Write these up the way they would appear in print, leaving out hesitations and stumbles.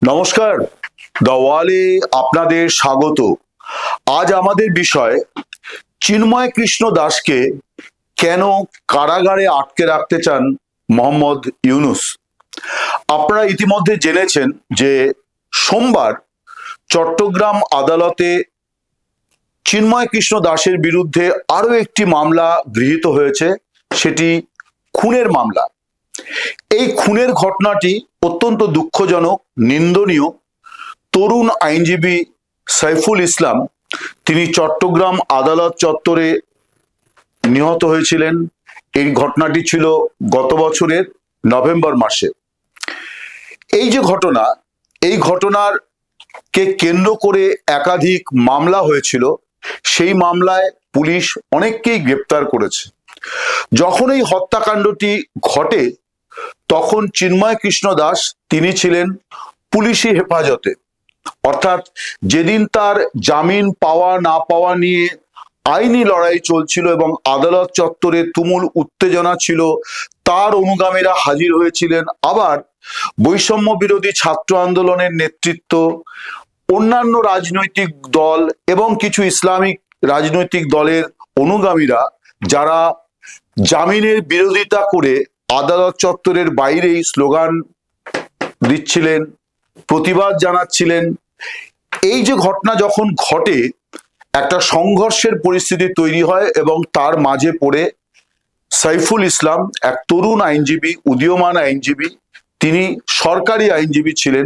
নমস্কার, দ্য ওয়ালে আপনাদের স্বাগত। আজ আমাদের বিষয় চিন্ময় কৃষ্ণ দাসকে কেন কারাগারে আটকে রাখতে চান মোহাম্মদ ইউনুস। আপনারা ইতিমধ্যে জেনেছেন যে সোমবার চট্টগ্রাম আদালতে চিন্ময় কৃষ্ণ দাসের বিরুদ্ধে আরো একটি মামলা গৃহীত হয়েছে, সেটি খুনের মামলা। এই খুনের ঘটনাটি অত্যন্ত দুঃখজনক, নিন্দনীয়। তরুণ আইনজীবী সাইফুল ইসলাম তিনি চট্টগ্রাম আদালত চত্বরে নিহত হয়েছিলেন। এই ঘটনাটি ছিল গত বছরের নভেম্বর মাসে। এই যে ঘটনা, এই ঘটনার কে কেন্দ্র করে একাধিক মামলা হয়েছিল। সেই মামলায় পুলিশ অনেককেই গ্রেপ্তার করেছে। যখন এই হত্যাকাণ্ডটি ঘটে তখন চিন্ময় কৃষ্ণ দাস তিনি ছিলেন পুলিশি হেফাজতে, অর্থাৎ যেদিন তার জামিন পাওয়া না পাওয়া নিয়ে আইনি লড়াই চলছিল এবং আদালত চত্বরে তুমুল উত্তেজনা ছিল, তার অনুগামীরা হাজির হয়েছিলেন। আবার বৈষম্য বিরোধী ছাত্র আন্দোলনের নেতৃত্ব, অন্যান্য রাজনৈতিক দল এবং কিছু ইসলামিক রাজনৈতিক দলের অনুগামীরা যারা জামিনের বিরোধিতা করে আদালত চত্বরের বাইরেই স্লোগান দিচ্ছিলেন, প্রতিবাদ জানাচ্ছিলেন। এই যে ঘটনা যখন ঘটে, একটা সংঘর্ষের পরিস্থিতি তৈরি হয় এবং তার মাঝে পড়ে সাইফুল ইসলাম, এক তরুণ আইনজীবী, উদীয়মান আইনজীবী, তিনি সরকারি আইনজীবী ছিলেন,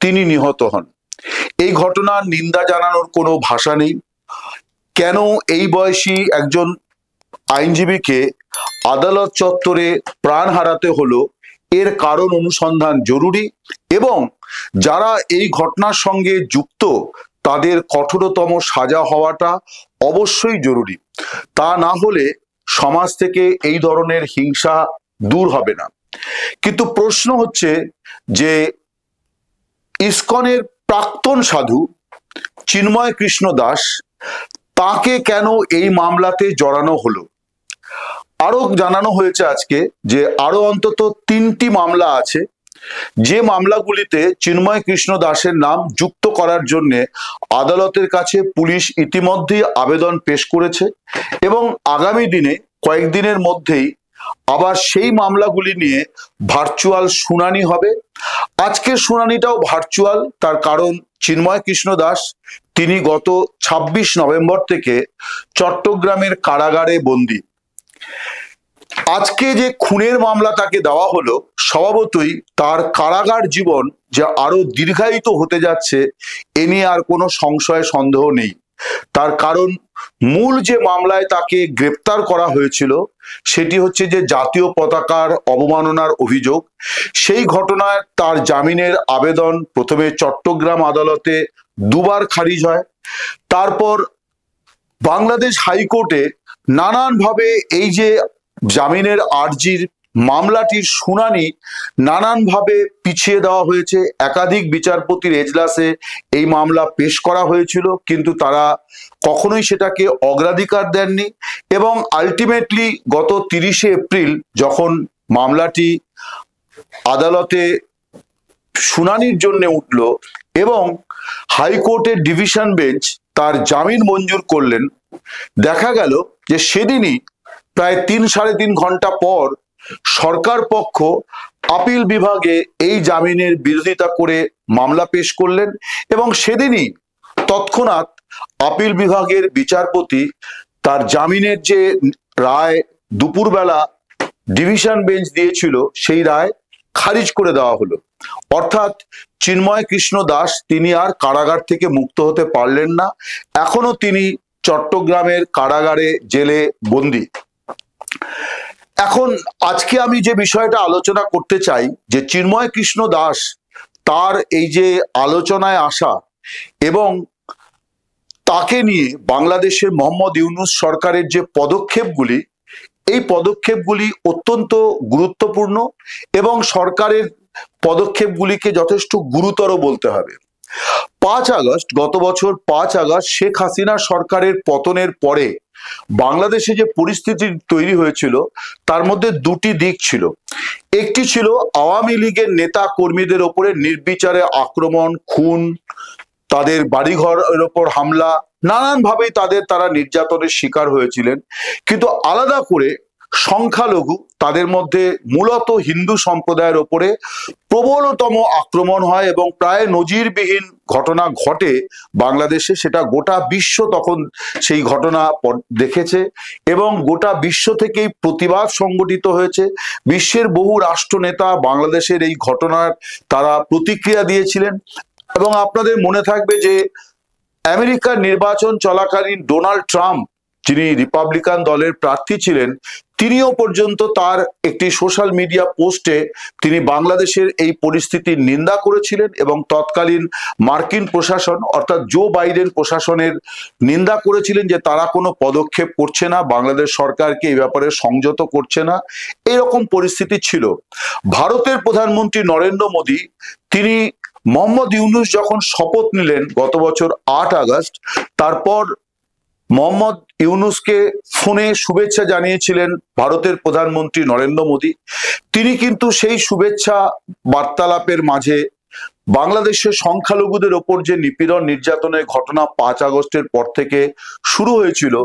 তিনি নিহত হন। এই ঘটনার নিন্দা জানানোর কোনো ভাষা নেই। কেন এই বয়সী একজন আইনজীবীকে আদালত চত্বরে প্রাণ হারাতে হলো, এর কারণ অনুসন্ধান জরুরি এবং যারা এই ঘটনার সঙ্গে যুক্ত তাদের কঠোরতম সাজা হওয়াটা অবশ্যই জরুরি। তা না হলে সমাজ থেকে এই ধরনের হিংসা দূর হবে না। কিন্তু প্রশ্ন হচ্ছে যে ইসকনের প্রাক্তন সাধু চিন্ময় কৃষ্ণ দাস, তাকে কেন এই মামলাতে জড়ানো হলো। আরো জানানো হয়েছে আজকে যে আরো অন্তত 3টি মামলা আছে, যে মামলাগুলিতে চিন্ময় কৃষ্ণ দাসের নাম যুক্ত করার জন্য আদালতের কাছে পুলিশ ইতিমধ্যেই আবেদন পেশ করেছে এবং আগামী দিনে কয়েকদিনের মধ্যেই আবার সেই মামলাগুলি নিয়ে ভার্চুয়াল শুনানি হবে। আজকের শুনানিটাও ভার্চুয়াল, তার কারণ চিন্ময় কৃষ্ণ দাস তিনি গত 26 নভেম্বর থেকে চট্টগ্রামের কারাগারে বন্দী। আজকে যে খুনের মামলা তাকে দেওয়া হলো, স্বভাবতই তার কারাগার জীবন যে আরো দীর্ঘায়িত হতে যাচ্ছে এ নিয়ে আর কোনো সংশয় সন্দেহ নেই। তার কারণ মূল যে মামলায় তাকে গ্রেপ্তার করা হয়েছিল সেটি হচ্ছে যে জাতীয় পতাকার অবমাননার অভিযোগ। সেই ঘটনায় তার জামিনের আবেদন প্রথমে চট্টগ্রাম আদালতে 2বার খারিজ হয়, তারপর বাংলাদেশ হাইকোর্টে নানানভাবে এই যে জামিনের আর্জির মামলাটির শুনানি নানানভাবে পিছিয়ে দেওয়া হয়েছে। একাধিক বিচারপতির এজলাসে এই মামলা পেশ করা হয়েছিল, কিন্তু তারা কখনোই সেটাকে অগ্রাধিকার দেননি এবং আলটিমেটলি গত 30শে এপ্রিল যখন মামলাটি আদালতে শুনানির জন্য উঠল এবং হাইকোর্টের ডিভিশন বেঞ্চ তার জামিন মঞ্জুর করলেন, দেখা গেল যে সেদিনই প্রায় 3-3.5 ঘন্টা পর সরকার পক্ষ আপিল বিভাগে এই জামিনের বিরোধিতা করে মামলা পেশ করলেন এবং সেদিনই তৎক্ষণাৎ আপিল বিভাগের বিচারপতি তার জামিনের যে রায় দুপুরবেলা ডিভিশন বেঞ্চ দিয়েছিল সেই রায় খারিজ করে দেওয়া হলো। অর্থাৎ চিন্ময় কৃষ্ণ দাস তিনি আর কারাগার থেকে মুক্ত হতে পারলেন না, এখনো তিনি চট্টগ্রামের কারাগারে জেলে বন্দী। এখন আজকে আমি যে বিষয়টা আলোচনা করতে চাই যে চিন্ময় কৃষ্ণ দাস তার এই যে আলোচনায় আসা এবং তাকে নিয়ে বাংলাদেশের মোহাম্মদ ইউনুস সরকারের যে পদক্ষেপগুলি, এই পদক্ষেপগুলি অত্যন্ত গুরুত্বপূর্ণ এবং সরকারের পদক্ষেপগুলিকে যথেষ্ট গুরুতর বলতে হবে। 5 আগস্ট, গত বছর 5 আগস্ট শেখ হাসিনা সরকারের পতনের পরে বাংলাদেশে যে পরিস্থিতি তৈরি হয়েছিল তার মধ্যে দুটি দিক ছিল। একটি ছিল আওয়ামী লীগের নেতা কর্মীদের ওপরে নির্বিচারে আক্রমণ, খুন, তাদের বাড়িঘরের ওপর হামলা, নানানভাবেই তারা নির্যাতনের শিকার হয়েছিলেন। কিন্তু আলাদা করে সংখ্যালঘু, তাদের মধ্যে মূলত হিন্দু সম্প্রদায়ের ওপরে প্রবলতম আক্রমণ হয় এবং প্রায় নজিরবিহীন ঘটনা ঘটে বাংলাদেশে। সেটা গোটা বিশ্ব তখন সেই ঘটনা দেখেছে এবং গোটা বিশ্ব থেকেই প্রতিবাদ সংগঠিত হয়েছে। বিশ্বের বহু রাষ্ট্রনেতা বাংলাদেশের এই ঘটনার তারা প্রতিক্রিয়া দিয়েছিলেন। এবং আপনাদের মনে থাকবে যে আমেরিকার নির্বাচন চলাকালীন ডোনাল্ড ট্রাম্প, যিনি রিপাবলিকান দলের প্রার্থী ছিলেন, তিনিও পর্যন্ত তার একটি সোশ্যাল মিডিয়া পোস্টে তিনি বাংলাদেশের এই পরিস্থিতির নিন্দা করেছিলেন এবং তৎকালীন মার্কিন প্রশাসন অর্থাৎ জো বাইডেন প্রশাসনের নিন্দা করেছিলেন যে তারা কোনো পদক্ষেপ করছে না, বাংলাদেশ সরকারকে এই ব্যাপারে সংযত করছে না। এরকম পরিস্থিতি ছিল। ভারতের প্রধানমন্ত্রী নরেন্দ্র মোদী, তিনি মোহাম্মদ ইউনূস যখন শপথ নিলেন গত বছর 8 আগস্ট, তারপর মোহাম্মদ ইউনূসকে ফোনে শুভেচ্ছা জানিয়েছিলেন ভারতের প্রধানমন্ত্রী নরেন্দ্র মোদী। তিনি কিন্তু সেই শুভেচ্ছা বার্তালাপের মাঝে বাংলাদেশের সংখ্যালঘুদের ওপর যে নিপীড়ন নির্যাতনের ঘটনা 5 আগস্টের পর থেকে শুরু হয়েছিল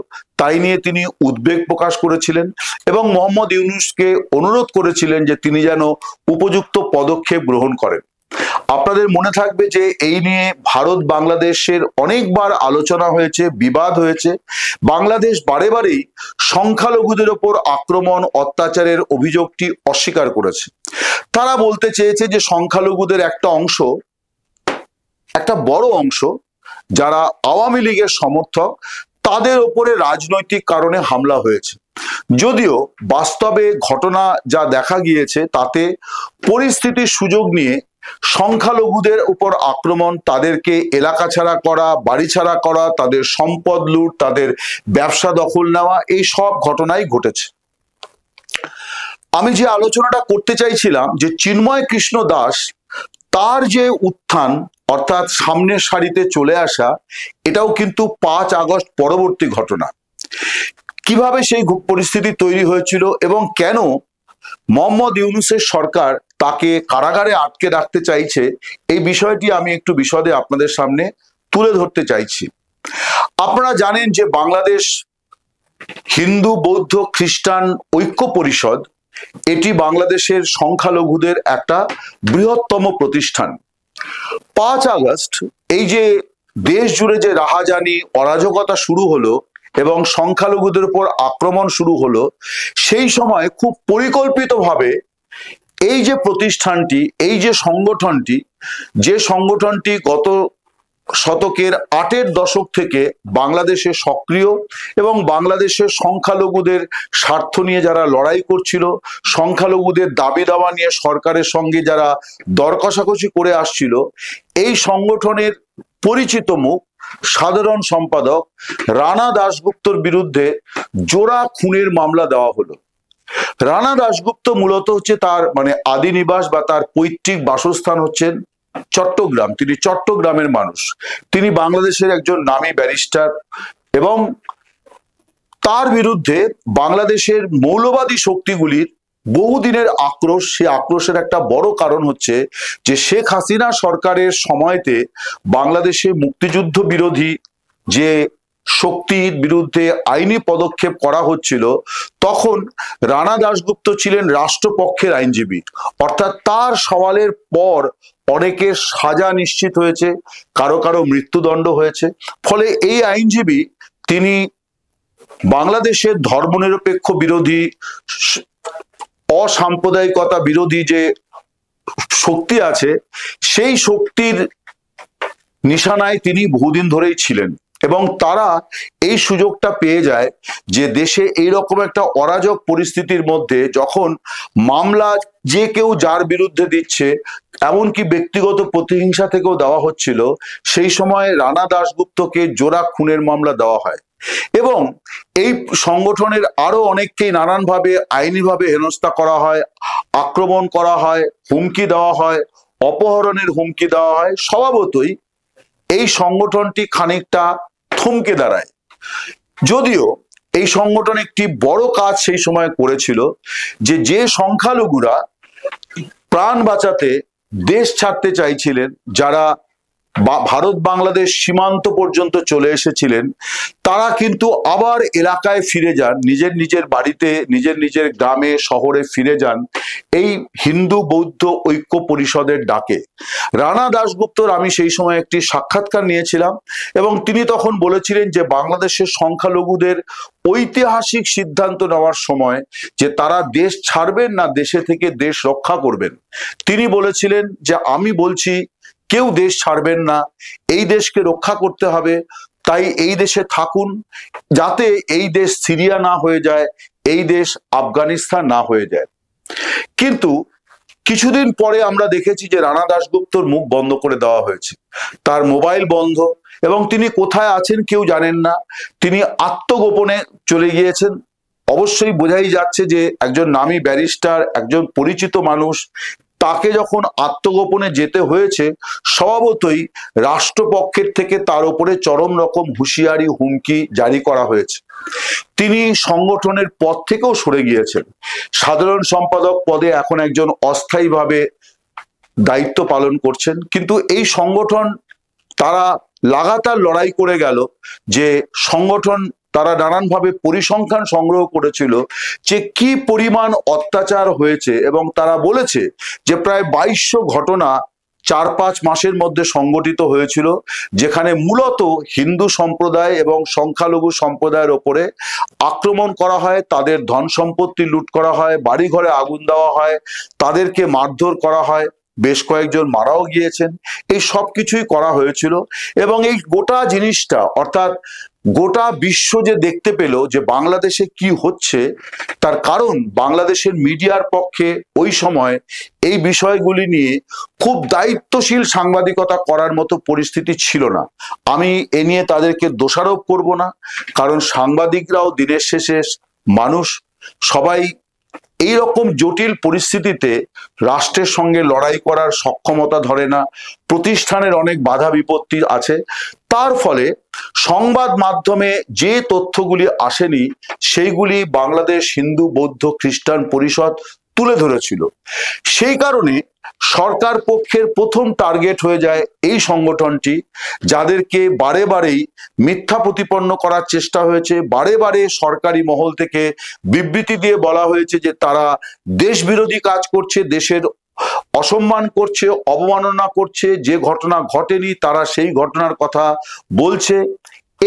তাই নিয়ে তিনি উদ্বেগ প্রকাশ করেছিলেন এবং মোহাম্মদ ইউনূসকে অনুরোধ করেছিলেন যে তিনি যেন উপযুক্ত পদক্ষেপ গ্রহণ করেন। আপনাদের মনে থাকবে যে এই নিয়ে ভারত বাংলাদেশের অনেকবার আলোচনা হয়েছে, বিবাদ হয়েছে। বাংলাদেশ বারে বারেই সংখ্যালঘুদের ওপর আক্রমণ, অত্যাচারের অভিযোগটি অস্বীকার করেছে। তারা বলতে চেয়েছে যে সংখ্যালঘুদের একটা বড় অংশ যারা আওয়ামী লীগের সমর্থক, তাদের ওপরে রাজনৈতিক কারণে হামলা হয়েছে। যদিও বাস্তবে ঘটনা যা দেখা গিয়েছে তাতে পরিস্থিতির সুযোগ নিয়ে সংখ্যালঘুদের উপর আক্রমণ, তাদেরকে এলাকা ছাড়া করা, বাড়ি ছাড়া করা, তাদের সম্পদ লুট, তাদের ব্যবসা দখল নেওয়া, এই সব ঘটনাই ঘটেছে। আমি যে আলোচনাটা করতে চাইছিলাম যে চিন্ময় কৃষ্ণ দাস, তার যে উত্থান অর্থাৎ সামনের সারিতে চলে আসা, এটাও কিন্তু 5 আগস্ট পরবর্তী ঘটনা। কিভাবে সেই পরিস্থিতি তৈরি হয়েছিল এবং কেন মোহাম্মদ ইউনূসের সরকার তাকে কারাগারে আটকে রাখতে চাইছে, এই বিষয়টি আমি একটু বিশদে আপনাদের সামনে তুলে ধরতে চাইছি। আপনারা জানেন যে বাংলাদেশ হিন্দু, বৌদ্ধ, খ্রিস্টান ঐক্য পরিষদ, এটি বাংলাদেশের সংখ্যালঘুদের একটা বৃহত্তম প্রতিষ্ঠান। 5 আগস্ট এই যে দেশ জুড়ে যে রাহাজানি, অরাজকতা শুরু হলো এবং সংখ্যালঘুদের উপর আক্রমণ শুরু হলো, সেই সময় খুব পরিকল্পিতভাবে এই যে প্রতিষ্ঠানটি, এই যে সংগঠনটি গত শতকের 8 দশক থেকে বাংলাদেশে সক্রিয় এবং বাংলাদেশের সংখ্যালঘুদের স্বার্থ নিয়ে যারা লড়াই করছিল, সংখ্যালঘুদের দাবি দাওয়া নিয়ে সরকারের সঙ্গে যারা দর কষাকষি করে আসছিল, এই সংগঠনের পরিচিত মুখ সাধারণ সম্পাদক রানা দাশগুপ্তর বিরুদ্ধে জোড়া খুনের মামলা দেওয়া হলো। রানা দাশগুপ্ত মূলত হচ্ছে তার আদি নিবাস বা তার পৈতৃক বাসস্থান হচ্ছেন চট্টগ্রাম। তিনি চট্টগ্রামের মানুষ। তিনি বাংলাদেশের একজন নামী ব্যারিস্টার এবং তার বিরুদ্ধে বাংলাদেশের মৌলবাদী শক্তিগুলির বহুদিনের আক্রোশ। সে আক্রোশের একটা বড় কারণ হচ্ছে যে শেখ হাসিনা সরকারের সময়তে বাংলাদেশে মুক্তিযুদ্ধ বিরোধী যে শক্তির বিরুদ্ধে আইনি পদক্ষেপ করা হচ্ছিল, তখন রানা দাশগুপ্ত ছিলেন রাষ্ট্রপক্ষের আইনজীবী। অর্থাৎ তার সওয়ালের পর অনেকের সাজা নিশ্চিত হয়েছে, কারো কারো মৃত্যুদণ্ড হয়েছে। ফলে এই আইনজীবী তিনি বাংলাদেশের ধর্মনিরপেক্ষ বিরোধী, অসাম্প্রদায়িকতা বিরোধী যে শক্তি আছে, সেই শক্তির নিশানায় তিনি বহুদিন ধরেই ছিলেন এবং তারা এই সুযোগটা পেয়ে যায় যে দেশে এইরকম একটা অরাজক পরিস্থিতির মধ্যে যখন মামলা যে কেউ যার বিরুদ্ধে দিচ্ছে, এমনকি ব্যক্তিগত প্রতিহিংসা থেকেও দেওয়া হচ্ছিল, সেই সময় রানা দাশগুপ্তকে জোড়া খুনের মামলা দেওয়া হয় এবং এই সংগঠনের আরো অনেককেই নানানভাবে আইনিভাবে হেনস্থা করা হয়, আক্রমণ করা হয়, হুমকি দেওয়া হয়, অপহরণের হুমকি দেওয়া হয়। স্বভাবতই এই সংগঠনটি খানিকটা থমকে দাঁড়ায়। যদিও এই সংগঠন একটি বড় কাজ সেই সময় করেছিল, যে সংখ্যালঘুরা প্রাণ বাঁচাতে দেশ ছাড়তে চাইছিলেন, যারা ভারত বাংলাদেশ সীমান্ত পর্যন্ত চলে এসেছিলেন, তারা কিন্তু আবার এলাকায় ফিরে যান, নিজের নিজের বাড়িতে, নিজের নিজের গ্রামে শহরে ফিরে যান এই হিন্দু বৌদ্ধ ঐক্য পরিষদের ডাকে। রানা দাশগুপ্তর আমি সেই সময় একটি সাক্ষাৎকার নিয়েছিলাম এবং তিনি তখন বলেছিলেন যে বাংলাদেশের সংখ্যালঘুদের ঐতিহাসিক সিদ্ধান্ত নেওয়ার সময় যে তারা দেশ ছাড়বেন না দেশে থেকে দেশ রক্ষা করবেন, তিনি বলেছিলেন যে আমি বলছি কেউ দেশ ছাড়বেন না, এই দেশকে রক্ষা করতে হবে, তাই এই দেশে থাকুন, যাতে এই দেশ সিরিয়া না হয়ে যায়, এই দেশ আফগানিস্তান না হয়ে যায়। কিন্তু কিছুদিন পরে আমরা দেখেছি যে রানা দাশগুপ্তর মুখ বন্ধ করে দেওয়া হয়েছে, তার মোবাইল বন্ধ এবং তিনি কোথায় আছেন কেউ জানেন না, তিনি আত্মগোপনে চলে গিয়েছেন। অবশ্যই বোঝাই যাচ্ছে যে একজন নামী ব্যারিস্টার, একজন পরিচিত মানুষ, তাকে যখন আত্মগোপনে যেতে হয়েছে, স্বভাবতই রাষ্ট্রপক্ষের থেকে তার উপরে চরম রকম হুঁশিয়ারি হুমকি জারি করা হয়েছে। তিনি সংগঠনের পদ থেকেও সরে গিয়েছেন, সাধারণ সম্পাদক পদে এখন একজন অস্থায়ীভাবে দায়িত্ব পালন করছেন। কিন্তু এই সংগঠন তারা লাগাতার লড়াই করে গেল, যে সংগঠন তারা নানানভাবে পরিসংখ্যান সংগ্রহ করেছিল যে কি পরিমাণ অত্যাচার হয়েছে এবং তারা বলেছে যে প্রায় 2200 ঘটনা 4-5 মাসের মধ্যে সংগঠিত হয়েছিল, যেখানে মূলত হিন্দু সম্প্রদায় এবং সংখ্যালঘু সম্প্রদায়ের ওপরে আক্রমণ করা হয়, তাদের ধন সম্পত্তি লুট করা হয়, বাড়িঘরে আগুন দেওয়া হয়, তাদেরকে মারধর করা হয়, বেশ কয়েকজন মারাও গিয়েছেন। এই সব কিছুই করা হয়েছিল এবং এই গোটা জিনিসটা অর্থাৎ গোটা বিশ্ব যে দেখতে পেল যে বাংলাদেশে কি হচ্ছে, তার কারণ বাংলাদেশের মিডিয়ার পক্ষে ওই সময় এই বিষয়গুলি নিয়ে খুব দায়িত্বশীল সাংবাদিকতা করার মতো পরিস্থিতি ছিল না। আমি এ নিয়ে তাদেরকে দোষারোপ করব না, কারণ সাংবাদিকরাও দিনের শেষে মানুষ, সবাই এই রকম জটিল পরিস্থিতিতে রাষ্ট্রের সঙ্গে লড়াই করার সক্ষমতা ধরে না, প্রতিষ্ঠানের অনেক বাধা বিপত্তি আছে। তার ফলে সংবাদ মাধ্যমে যে তথ্যগুলি আসেনি সেইগুলি বাংলাদেশ হিন্দু বৌদ্ধ খ্রিস্টান পরিষদ তুলে ধরেছিল। সেই কারণে সরকার পক্ষের প্রথম টার্গেট হয়ে যায় এই সংগঠনটি, যাদেরকে বারে বারেই মিথ্যা প্রতিপন্ন করার চেষ্টা হয়েছে, বারে বারে সরকারি মহল থেকে বিবৃতি দিয়ে বলা হয়েছে যে তারা দেশ বিরোধী কাজ করছে, দেশের অসম্মান করছে, অবমাননা করছে, যে ঘটনা ঘটেনি তারা সেই ঘটনার কথা বলছে।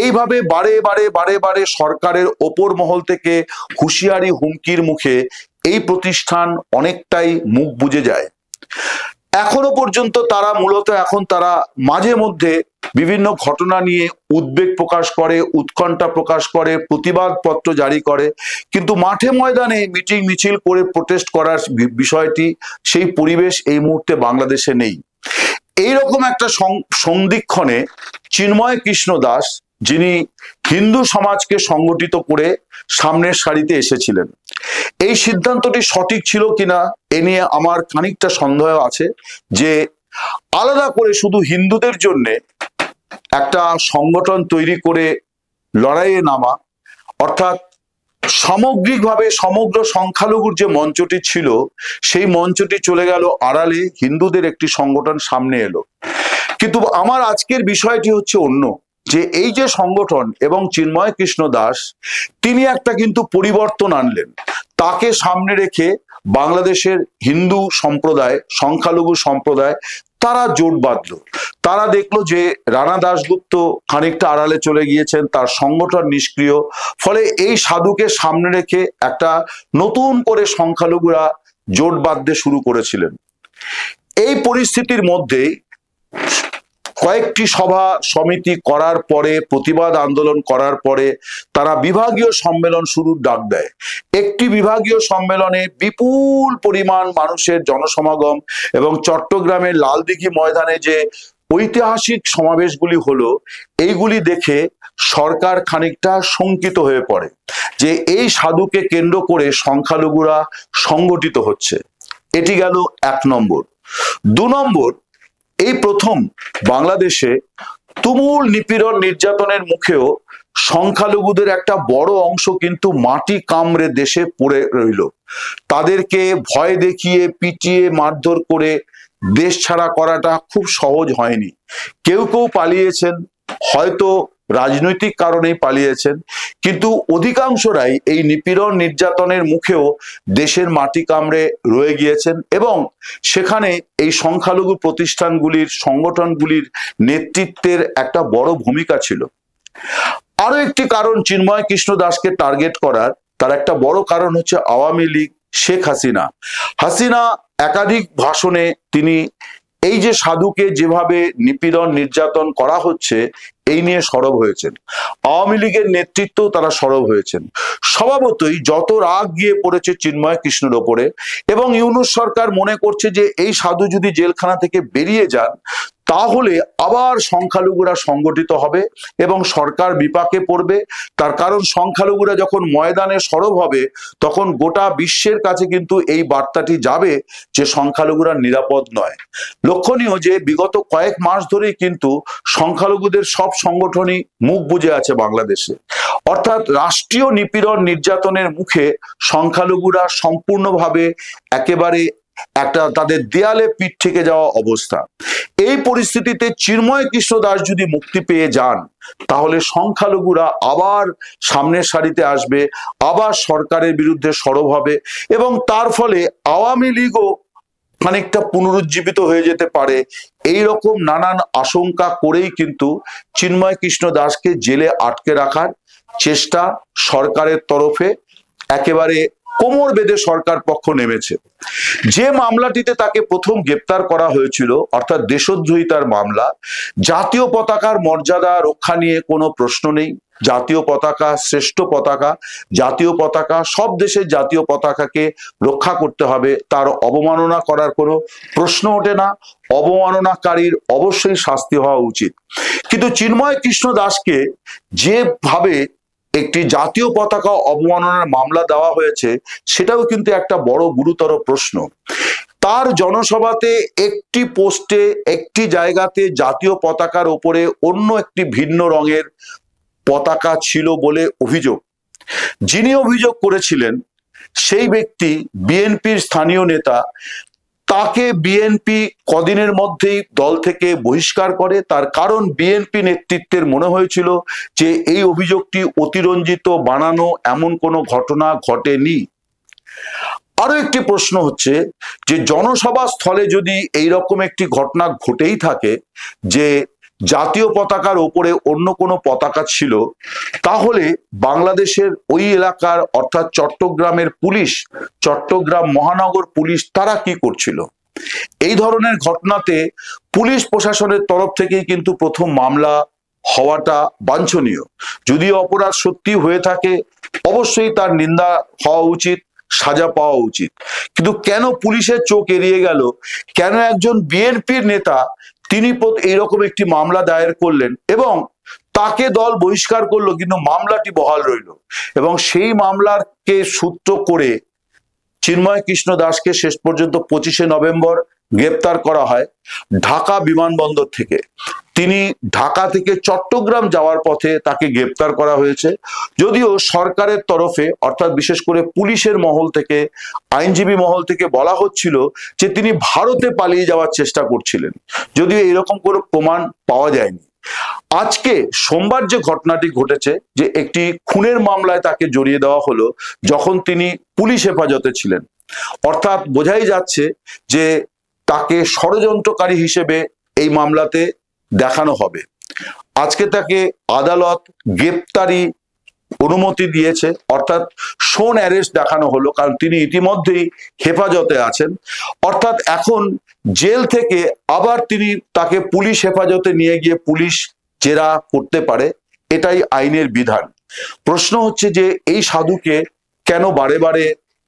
এইভাবে বারে বারে বারে বারে সরকারের ওপর মহল থেকে হুঁশিয়ারি হুমকির মুখে এই প্রতিষ্ঠান অনেকটাই মুখ বুজে যায়। এখনো পর্যন্ত তারা মূলত এখন তারা মাঝে মধ্যে বিভিন্ন ঘটনা নিয়ে উদ্বেগ প্রকাশ করে, উৎকণ্ঠা প্রকাশ করে, প্রতিবাদ পত্র জারি করে, কিন্তু মাঠে ময়দানে মিটিং মিছিল করে প্রোটেস্ট করার বিষয়টি, সেই পরিবেশ এই মুহূর্তে বাংলাদেশে নেই। এইরকম একটা সন্ধিক্ষণে চিন্ময় কৃষ্ণ দাস, যিনি হিন্দু সমাজকে সংগঠিত করে সামনের সারিতে এসেছিলেন, এই সিদ্ধান্তটি সঠিক ছিল কিনা এ নিয়ে আমার খানিকটা সন্দেহ আছে, যে আলাদা করে শুধু হিন্দুদের জন্য একটা সংগঠন তৈরি করে লড়াইয়ে নামা, অর্থাৎ সামগ্রিকভাবে সমগ্র সংখ্যালঘুর যে মঞ্চটি ছিল সেই মঞ্চটি চলে গেল আড়ালে, হিন্দুদের একটি সংগঠন সামনে এলো। কিন্তু আমার আজকের বিষয়টি হচ্ছে অন্য, যে এই যে সংগঠন এবং চিন্ময় কৃষ্ণ দাস, তিনি একটা কিন্তু পরিবর্তন আনলেন। তাকে সামনে রেখে বাংলাদেশের হিন্দু সম্প্রদায়, সংখ্যালঘু সম্প্রদায় তারা জোট বাঁধলো। তারা দেখলো যে রানা দাশগুপ্ত খানিকটা আড়ালে চলে গিয়েছেন, তার সংগঠন নিষ্ক্রিয়, ফলে এই সাধুকে সামনে রেখে একটা নতুন করে সংখ্যালঘুরা জোট বাঁধতে শুরু করেছিলেন। এই পরিস্থিতির মধ্যে কয়েকটি সভা সমিতি করার পরে, প্রতিবাদ আন্দোলন করার পরে তারা বিভাগীয় সম্মেলন শুরুর ডাক দেয়। একটি বিভাগীয় সম্মেলনে বিপুল পরিমাণ মানুষের জনসমাগম এবং চট্টগ্রামের লালদিঘি ময়দানে যে ঐতিহাসিক সমাবেশগুলি হলো, এইগুলি দেখে সরকার খানিকটা শঙ্কিত হয়ে পড়ে যে এই সাধুকে কেন্দ্র করে সংখ্যালঘুরা সংগঠিত হচ্ছে। এটি গেল 1 নম্বর। 2 নম্বর, এই প্রথম বাংলাদেশে তুমুল নিপীড়ন নির্যাতনের মুখেও সংখ্যালঘুদের একটা বড় অংশ কিন্তু মাটি কামড়ে দেশে পড়ে রইল। তাদেরকে ভয় দেখিয়ে পিটিয়ে মারধর করে দেশ ছাড়া করাটা খুব সহজ হয়নি। কেউ কেউ পালিয়েছেন, হয়তো রাজনৈতিক কারণেই পালিয়েছেন, কিন্তু অধিকাংশরাই এই নিপীড়ন নির্যাতনের মুখেও দেশের মাটি কামড়ে রয়ে গিয়েছেন এবং সেখানে এই সংখ্যালঘু প্রতিষ্ঠানগুলির সংগঠনগুলির নেতৃত্বের একটা বড় ভূমিকা ছিল। আরো একটি কারণ চিন্ময় কৃষ্ণ দাসকে টার্গেট করার, তার একটা বড় কারণ হচ্ছে আওয়ামী লীগ, শেখ হাসিনা একাধিক ভাষণে তিনি এই যে সাধুকে যেভাবে নিপীড়ন নির্যাতন করা হচ্ছে এই নিয়ে সরব হয়েছেন। আওয়ামী লীগের নেতৃত্ব তারা সরব হয়েছেন। স্বভাবতই যত রাগ গিয়ে পড়েছে চিন্ময় কৃষ্ণের ওপরে এবং ইউনূস সরকার মনে করছে যে এই সাধু যদি জেলখানা থেকে বেরিয়ে যান তাহলে আবার সংখ্যালঘুরা সংগঠিত হবে এবং সরকার বিপাকে পড়বে। তার কারণ সংখ্যালঘুরা যখন ময়দানে সরব হবে তখন গোটা বিশ্বের কাছে কিন্তু এই বার্তাটি যাবে যে সংখ্যালঘুরা নিরাপদ নয়। লক্ষণীয় যে বিগত কয়েক মাস ধরেই কিন্তু সংখ্যালঘুদের সব সংগঠনই মুখ বুজে আছে বাংলাদেশে, অর্থাৎ রাষ্ট্রীয় নিপীড়ন নির্যাতনের মুখে সংখ্যালঘুরা সম্পূর্ণভাবে একেবারে একটা তাদের দেয়ালে পিঠ থেকে যাওয়া অবস্থা। এই পরিস্থিতিতে চিন্ময় কৃষ্ণ দাস যদি মুক্তি পেয়ে যান তাহলে সংখ্যালঘুরা আবার সামনের সারিতে আসবে, আবার সরকারের বিরুদ্ধে সরব হবে এবং তার ফলে আওয়ামী লীগও খানিকটা পুনরুজ্জীবিত হয়ে যেতে পারে। এই রকম নানান আশঙ্কা করেই কিন্তু চিন্ময় কৃষ্ণ দাসকে জেলে আটকে রাখার চেষ্টা সরকারের তরফে একেবারে কোমর বেঁধে সরকার পক্ষ নেমেছে। যে মামলাটিতে তাকে প্রথম গ্রেপ্তার করা হয়েছিল অর্থাৎ দেশদ্রোহিতার মামলা, জাতীয় পতাকার মর্যাদা রক্ষা নিয়ে কোনো প্রশ্ন নেই। জাতীয় পতাকা শ্রেষ্ঠ পতাকা, জাতীয় পতাকা সব দেশের জাতীয় পতাকাকে রক্ষা করতে হবে, তার অবমাননা করার কোনো প্রশ্ন ওঠে না। অবমাননাকারীর অবশ্যই শাস্তি হওয়া উচিত। কিন্তু চিন্ময় কৃষ্ণ দাসকে যেভাবে একটি জাতীয় পতাকা অবমাননার মামলা দেওয়া হয়েছে সেটাও কিন্তু একটা বড় গুরুতর প্রশ্ন। তার জনসভাতে একটি পোস্টে একটি জায়গাতে জাতীয় পতাকার উপরে অন্য একটি ভিন্ন রঙের পতাকা ছিল বলে অভিযোগ। যিনি অভিযোগ করেছিলেন সেই ব্যক্তি বিএনপির স্থানীয় নেতা, তাকে বিএনপি কদিনের মধ্যেই দল থেকে বহিষ্কার করে। তার কারণ বিএনপি নেতৃত্বের মনে হয়েছিল যে এই অভিযোগটি অতিরঞ্জিত, বানানো, এমন কোনো ঘটনা ঘটেনি। আরো একটি প্রশ্ন হচ্ছে যে জনসভা স্থলে যদি এইরকম একটি ঘটনা ঘটেই থাকে যে জাতীয় পতাকার ওপরে অন্য কোনো পতাকা ছিল, তাহলে বাংলাদেশের ওই এলাকার অর্থাৎ চট্টগ্রামের পুলিশ, চট্টগ্রাম মহানগর পুলিশ তারা কি করছিল? এই ধরনের ঘটনাতে পুলিশ প্রশাসনের তরফ থেকেই কিন্তু প্রথম মামলা হওয়াটা বাঞ্ছনীয়। যদি অপরাধ সত্যি হয়ে থাকে অবশ্যই তার নিন্দা হওয়া উচিত, সাজা পাওয়া উচিত। কিন্তু কেন পুলিশের চোখ এড়িয়ে গেল? কেন একজন বিএনপির নেতা তিনি এইরকম একটি মামলা দায়ের করলেন এবং তাকে দল বহিষ্কার করলো কিন্তু মামলাটি বহাল রইল এবং সেই মামলাকে সূত্র করে চিন্ময় কৃষ্ণ দাসকে শেষ পর্যন্ত 25শে নভেম্বর গ্রেপ্তার করা হয় ঢাকা বিমানবন্দর থেকে। তিনি ঢাকা থেকে চট্টগ্রাম যাওয়ার পথে তাকে গ্রেপ্তার করা হয়েছে। যদিও সরকারের তরফে অর্থাৎ বিশেষ করে পুলিশের মহল থেকে, আইনজীবী মহল থেকে বলা হচ্ছিল যে তিনি ভারতে পালিয়ে যাওয়ার চেষ্টা করছিলেন, যদিও এরকম কোনো প্রমাণ পাওয়া যায়নি। আজকে সোমবার যে ঘটনাটি ঘটেছে যে একটি খুনের মামলায় তাকে জড়িয়ে দেওয়া হলো যখন তিনি পুলিশ হেফাজতে ছিলেন, অর্থাৎ বোঝাই যাচ্ছে যে তাকে ষড়যন্ত্রকারী হিসেবে এই মামলাতে দেখানো হবে। আজকে তাকে আদালত গ্রেপ্তারি অনুমতি দিয়েছে, অর্থাৎ শোন অ্যারেস্ট দেখানো হলো, কারণ তিনি ইতিমধ্যেই হেফাজতে আছেন। অর্থাৎ এখন জেল থেকে আবার তাকে পুলিশ হেফাজতে নিয়ে গিয়ে পুলিশ জেরা করতে পারে, এটাই আইনের বিধান। প্রশ্ন হচ্ছে যে এই সাধুকে কেন বারে বারে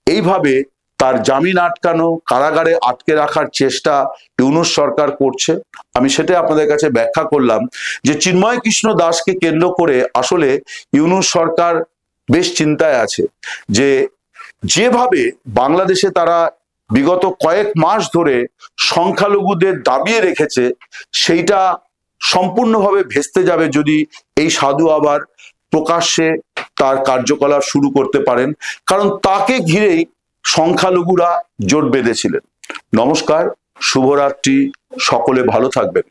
এইভাবে তার জামিন আটকানো, কারাগারে আটকে রাখার চেষ্টা ইউনূস সরকার করছে? আমি সেটাই আপনাদের কাছে ব্যাখ্যা করলাম যে চিন্ময় কৃষ্ণ দাসকে কেন্দ্র করে আসলে ইউনূস সরকার বেশ চিন্তায় আছে যে যেভাবে বাংলাদেশে তারা বিগত কয়েক মাস ধরে সংখ্যালঘুদের দাবিয়ে রেখেছে সেইটা সম্পূর্ণভাবে ভেস্তে যাবে যদি এই সাধু আবার প্রকাশ্যে তার কার্যকলাপ শুরু করতে পারেন, কারণ তাকে ঘিরেই সংখ্যালঘুরা জোট বেঁধেছিলেন। নমস্কার, শুভরাত্রি, সকলে ভালো থাকবেন।